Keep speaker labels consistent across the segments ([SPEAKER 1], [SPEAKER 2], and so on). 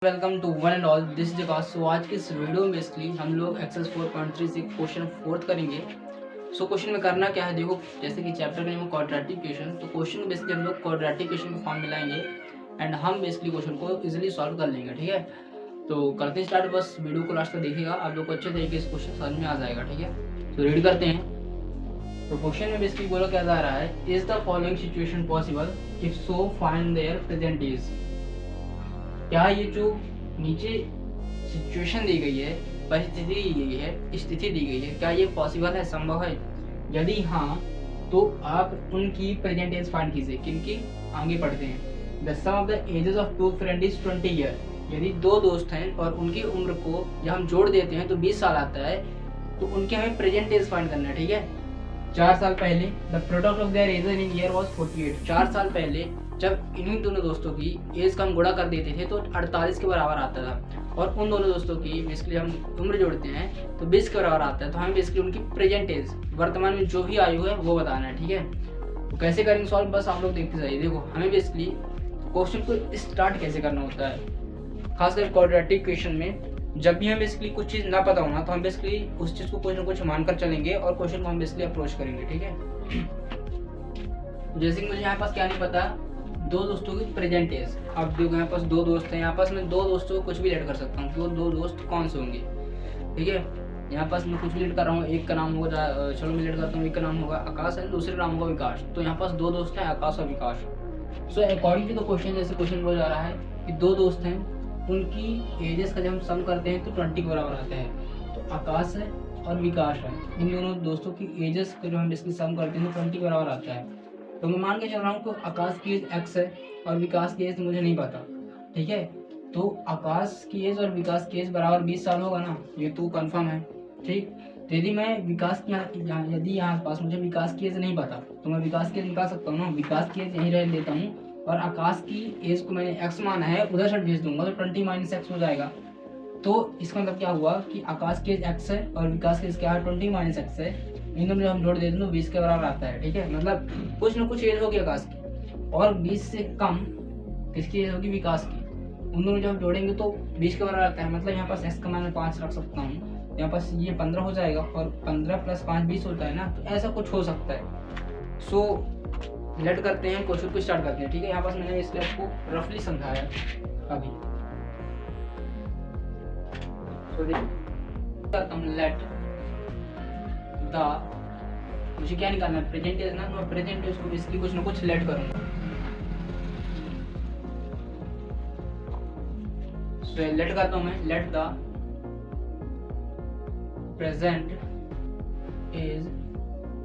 [SPEAKER 1] Welcome to one and all this जगह। So आज की इस वीडियो में बेसिकली हम लोग एक्सेस 4.3 से क्वेश्चन फोर्थ करेंगे। सो क्वेश्चन में करना क्या है, देखो जैसे कि चैप्टर का नेम है क्वाड्रेटिक इक्वेशन, तो क्वेश्चन में बेसिकली हम लोग क्वाड्रेटिक इक्वेशन के फॉर्म में लाएंगे एंड हम बेसिकली क्वेश्चन को इजीली सॉल्व कर लेंगे। ठीक है, तो करते हैं स्टार्ट। बस वीडियो को लास्ट तक देखिएगा, आप लोग को अच्छे तरीके से क्वेश्चन समझ में आ जाएगा। ठीक है, तो रीड करते हैं। तो क्वेश्चन में बेसिकली बोला क्या जा रहा है, is the following situation possible, if so find there present is. क्या ये जो नीचे सिचुएशन दी गई है, परिस्थिति दी गई है, स्थिति दी गई है, क्या ये पॉसिबल है, संभव है? यदि हाँ तो आप उनकी प्रेजेंट एज फाइंड कीजिए। किनकी? आगे पढ़ते हैं। The sum of the ages of two friend is 20 year. यदि दो दोस्त हैं और उनकी उम्र को जब हम जोड़ देते हैं तो 20 साल आता है, तो उनके हमें प्रेजेंट एज फाइंड करना है। ठीक है, 4 साल पहले the product of their age in year was 48। 4 साल पहले जब इन्हीं दोनों दोस्तों की एज का हम गुणा कर देते थे तो 48 के बराबर आता था, और उन दोनों दोस्तों की बेसिकली हम उम्र जोड़ते हैं तो 20 के बराबर आता है। तो हमें बेसिकली उनकी प्रेजेंट एज, वर्तमान में जो भी आयु है वो बताना है। ठीक है, तो कैसे करेंगे सॉल्व, बस आप लोग देखते जाइए। देखो हमें बेसिकली क्वेश्चन को स्टार्ट कैसे करना होता है, खासकर क्वाड्रेटिक इक्वेशन में जब भी हमें बेसिकली कुछ चीज़ ना पता होना तो हम बेसिकली उस चीज़ को कुछ ना कुछ मानकर चलेंगे और क्वेश्चन को हम बेसिकली अप्रोच करेंगे। ठीक है, जैसे कि मुझे यहाँ पास क्या नहीं पता, दो दोस्तों की प्रेजेंट एज। अब देखो यहाँ पास दो दोस्त हैं, यहाँ पास मैं दो दोस्तों को कुछ भी लेट कर सकता हूँ कि वो दो दोस्त कौन से होंगे। ठीक है, यहाँ पास मैं कुछ भी लेट कर रहा हूँ, एक का नाम होगा, चलो मैं लेट करता हूँ, एक का नाम होगा आकाश है, दूसरे का नाम होगा विकास। तो यहाँ पास दो दोस्त हैं, आकाश और Vikas. So according to the question, जैसे क्वेश्चन बोला जा रहा है कि दो दोस्त हैं, उनकी एजेस का जब हम सम करते हैं तो 20 के बराबर आता है। तो आकाश है और विकास है, इन दोनों दोस्तों की एजेस का जो हम इसकी सम करते हैं तो 20 के बराबर आता है। तो मैं मान के चल रहा हूँ कि आकाश की एज x है और विकास की एज मुझे नहीं पता। ठीक है, तो आकाश की एज और विकास की एज बराबर 20 साल होगा ना, ये तो कंफर्म है। ठीक, तो यदि मैं विकास की यदि यहाँ पास मुझे विकास की एज नहीं पता तो मैं विकास की एज निकाल सकता हूँ ना, विकास की एज यहीं रह देता हूँ और आकाश की एज को मैंने x माना है, उधर से भेज दूंगा तो 20 माइनस एक्स हो जाएगा। तो इसका मतलब क्या हुआ कि आकाश की एज x है और विकास की एज क्या है, 20 माइनस एक्स है। इन दोनों हम जोड़ देते हैं तो 20 के बराबर आता है। ठीक है, मतलब कुछ ना कुछ एज होगी आकाश की और 20 से कम किसकी एज होगी, विकास की। उन दोनों जब हम जोड़ेंगे तो 20 के बराबर आता है। मतलब यहाँ पास x का मान 5 रख सकता हूँ, यहाँ पास ये 15 हो जाएगा और 15 प्लस 5 20 होता है ना, तो ऐसा कुछ हो सकता है। सो लेट करते हैं, क्वेश्चन को स्टार्ट करते हैं। ठीक है, यहाँ पास मैंने इसलिए आपको रफली समझाया अभी। तो करता हूँ लेट द, मुझे क्या निकालना है, प्रेजेंट एज ना, तो मैं प्रेजेंट एज को इसकी कुछ ना कुछ लेट करूंगा। सो लेट करता हूं मैं, let the present age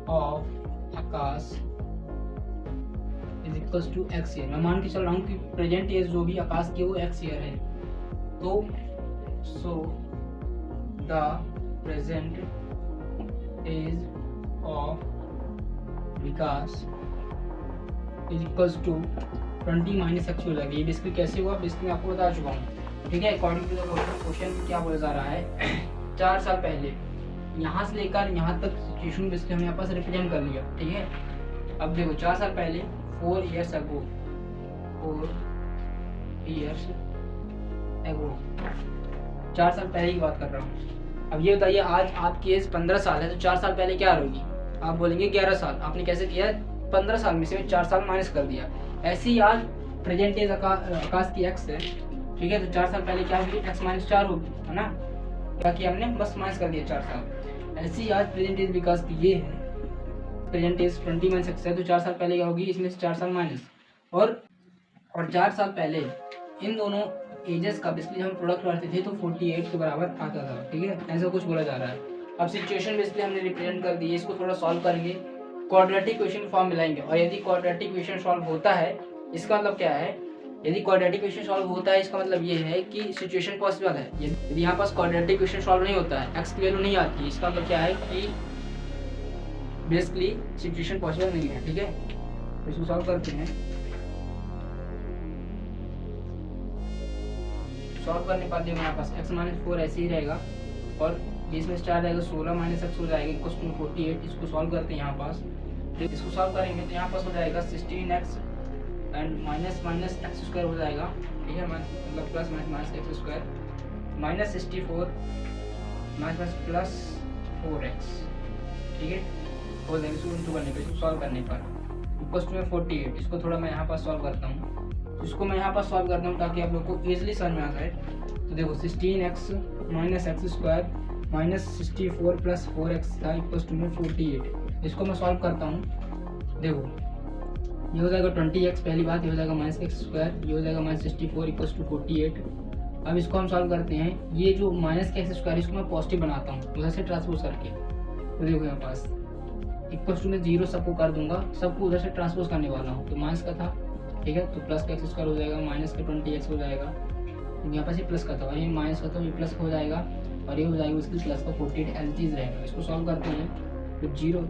[SPEAKER 1] of Akash is equals to x year. मैं मान के चल रहा हूँ कि प्रेजेंट एज जो भी आकाश की वो x ईयर है। तो so the present age of Vikas is equals to 20 minus x हो जाएगी। ये बेसिकली कैसे हुआ, बेसिकली मैं आपको बता चुका हूँ। ठीक है, अकॉर्डिंग टू द क्वेश्चन क्या बोला जा रहा है, 4 साल पहले यहाँ से लेकर यहाँ तक सिचुएशन बेसिकली हमने यहाँ पास रिप्रेजेंट कर लिया। ठीक है, अब देखो 4 साल पहले 4 years ago 4 साल पहले की बात कर रहा हूँ। अब ये बताइए, आज आपकी एज 15 साल है तो 4 साल पहले क्या होगी, आप बोलेंगे 11 साल। आपने कैसे किया, 15 साल में से 4 साल माइनस कर दिया। ऐसे ही आज प्रेजेंट एज आकाश की x है। ठीक है, तो 4 साल पहले क्या होगी, x माइनस 4 होगी, है ना। क्या किया हमने, बस माइनस कर दिया 4 साल। ऐसे ही आज प्रेजेंट एज विकास की ये है, प्रेजेंट एज 20 माइनस एक्स है, तो 4 साल पहले क्या होगी, इसमें से 4 साल माइनस। और 4 साल पहले इन दोनों एजेस का बेसिकली हम प्रोडक्ट करते थे तो 48 के बराबर आता था। ठीक है, ऐसा कुछ बोला जा रहा है। अब सिचुएशन बेसिकली हमने रिप्रेजेंट कर दी है, इसको थोड़ा सॉल्व करेंगे, क्वाड्रेटिक इक्वेशन फॉर्म मिलाएंगे। और यदि क्वाड्रेटिक इक्वेशन सॉल्व होता है, इसका मतलब क्या है, यदि क्वाड्रेटिक इक्वेशन सॉल्व होता है इसका मतलब ये है कि सिचुएशन पॉसिबल है। यदि यहाँ पास क्वाड्रेटिक इक्वेशन सॉल्व नहीं होता है, एक्स की वैल्यू नहीं आती, इसका मतलब क्या है कि बेसिकली सिचुएशन पॉसिबल नहीं है। ठीक है, तो इसको सॉल्व करते हैं। सॉल्व करने पर देखो यहाँ पास x माइनस 4 ऐसे ही रहेगा और बीच में स्टार रहेगा, 16 माइनस एक्स हो जाएगा इक्वल टू 48। इसको सॉल्व करते हैं यहाँ पास, तो इसको सॉल्व करेंगे तो यहाँ पास हो जाएगा 16x and minus minus x square हो जाएगा, ठीक है, मतलब plus minus minus x square minus 64 minus plus 4x, ठीक है, हो जाएगा इसको इंटू करने पर, इसको सॉल्व करने पर इक्वल्स टू में 48। इसको थोड़ा मैं यहाँ पर सॉल्व करता हूँ, इसको मैं यहाँ पर सॉल्व करता हूँ ताकि आप लोग को ईजिली समझ में आ जाए। तो देखो 16x minus x square minus 64 plus 4x था इक्वल्स टू में 48। इसको मैं सॉल्व करता हूँ, देखो ये हो जाएगा 20x पहली बात, ये हो जाएगा माइनस एक्स स्क्वायर, ये हो जाएगा माइनस 64 इक्वल्स टू 48। अब इसको हम सॉल्व करते हैं, ये जो माइनस का एक्स स्क्वायर इसको मैं पॉजिटिव बनाता हूँ उधर से ट्रांसपोज करके, तो देखो यहाँ पास इक्वल्स टू में 0 सबको कर दूंगा, सबको उधर से ट्रांसपोज करने वाला हूँ, तो माइनस का था, ठीक है, तो प्लस का एक्स स्क्वायर हो जाएगा, माइनस का 20x हो जाएगा, यहाँ पास ये प्लस का था और ये माइनस का था, ये प्लस हो जाएगा और ये हो जाएगा इसकी प्लस का 48 एज चीज़ रहेगा। इसको सॉल्व करते हैं तो 0,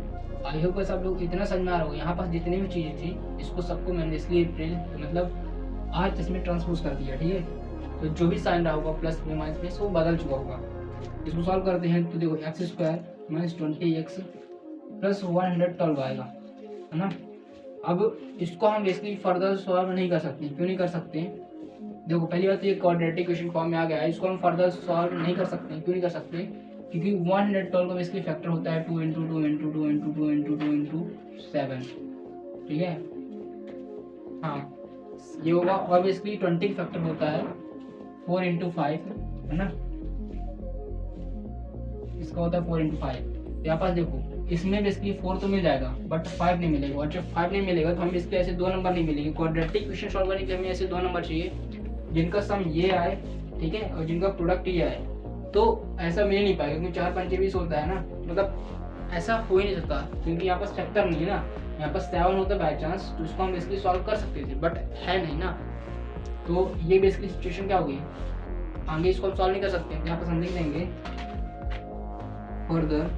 [SPEAKER 1] आई होप सब लोग इतना समझ में आ रहा होगा। यहाँ पास जितनी भी चीज़ें थी इसको सबको मैंने इसलिए मतलब आज इसमें ट्रांसपोज कर दिया, ठीक है, तो जो भी साइन रहा होगा प्लस में माइनस में वो बदल चुका होगा। इसको सॉल्व करते हैं तो देखो x square minus 20x plus 112 आएगा, है ना। अब इसको हम बेसिकली फर्दर सॉल्व नहीं कर सकते, क्यों नहीं कर सकते, देखो पहली बात ये क्वाड्रेटिक इक्वेशन फॉर्म में आ गया है, इसको हम फर्दर सॉल्व नहीं कर सकते, क्यों नहीं कर सकते, क्योंकि 112 का बेसिकली फैक्टर होता है 2 × 2 × 2 × 2 × 2 × 7, ठीक है, हाँ ये होगा, और बेसिकली 20 का फैक्टर होता है 4 × 5, है ना, इसका होता है 4 × 5। यहाँ पास देखो इसमें बेसिकली 4 तो मिल जाएगा बट 5 नहीं मिलेगा, और जब 5 नहीं मिलेगा तो हमें इसके ऐसे 2 नंबर नहीं मिलेंगे। क्वाड्रेटिक इक्वेशन सॉल्व करने के लिए हमें ऐसे 2 नंबर चाहिए जिनका सम ये आए, ठीक है, और जिनका प्रोडक्ट ये आए, तो ऐसा मिल नहीं पाएगा क्योंकि 4 × 5 = 20 होता है ना, मतलब ऐसा हो ही नहीं सकता क्योंकि यहाँ पास फैक्टर नहीं है ना, यहाँ पास 7 होता है बाई चांस, तो इसको हम बेसिकली सॉल्व कर सकते थे बट है नहीं ना, तो ये बेसिकली सिचुएशन क्या होगी, आगे इसको हम सॉल्व नहीं कर सकते। यहाँ पर हम लिख देंगे further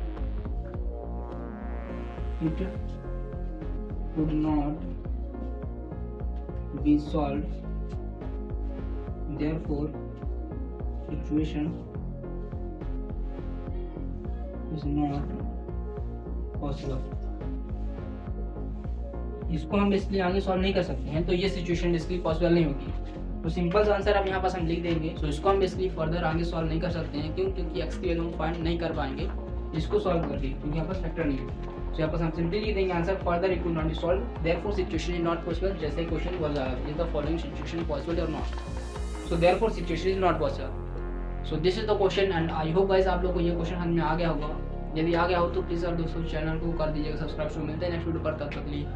[SPEAKER 1] it could not be solved, therefore situation is not possible। इसको हम बेसिकली आगे सॉल्व नहीं कर सकते हैं, तो ये सिचुएशन बेसिकली पॉसिबल नहीं होगी। तो सिंपल आंसर अब यहाँ पास हम लिख देंगे। तो इसको हम बेसिकली फर्दर आगे सॉल्व नहीं कर सकते हैं, क्यों, क्योंकि एक्स की वैल्यू हम फाइंड नहीं कर पाएंगे इसको सॉल्व करके, क्योंकि यहाँ पर फैक्टर नहीं है। तो यहाँ पर हम सिंपली लिख देंगे answer further it will not be solve, therefore situation is not possible. जैसे क्वेश्चन बोल रहा है, is the following situation possible और not, so therefore situation is not possible. So this is the question and I hope guys आप लोगों को ये question समझ में आ गया होगा। यदि आ गया हो तो प्लीज़ और दोस्तों चैनल को कर दीजिएगा सब्सक्राइब। मिलते हैं नेक्स्ट वीडियो पर, तब तक के लिए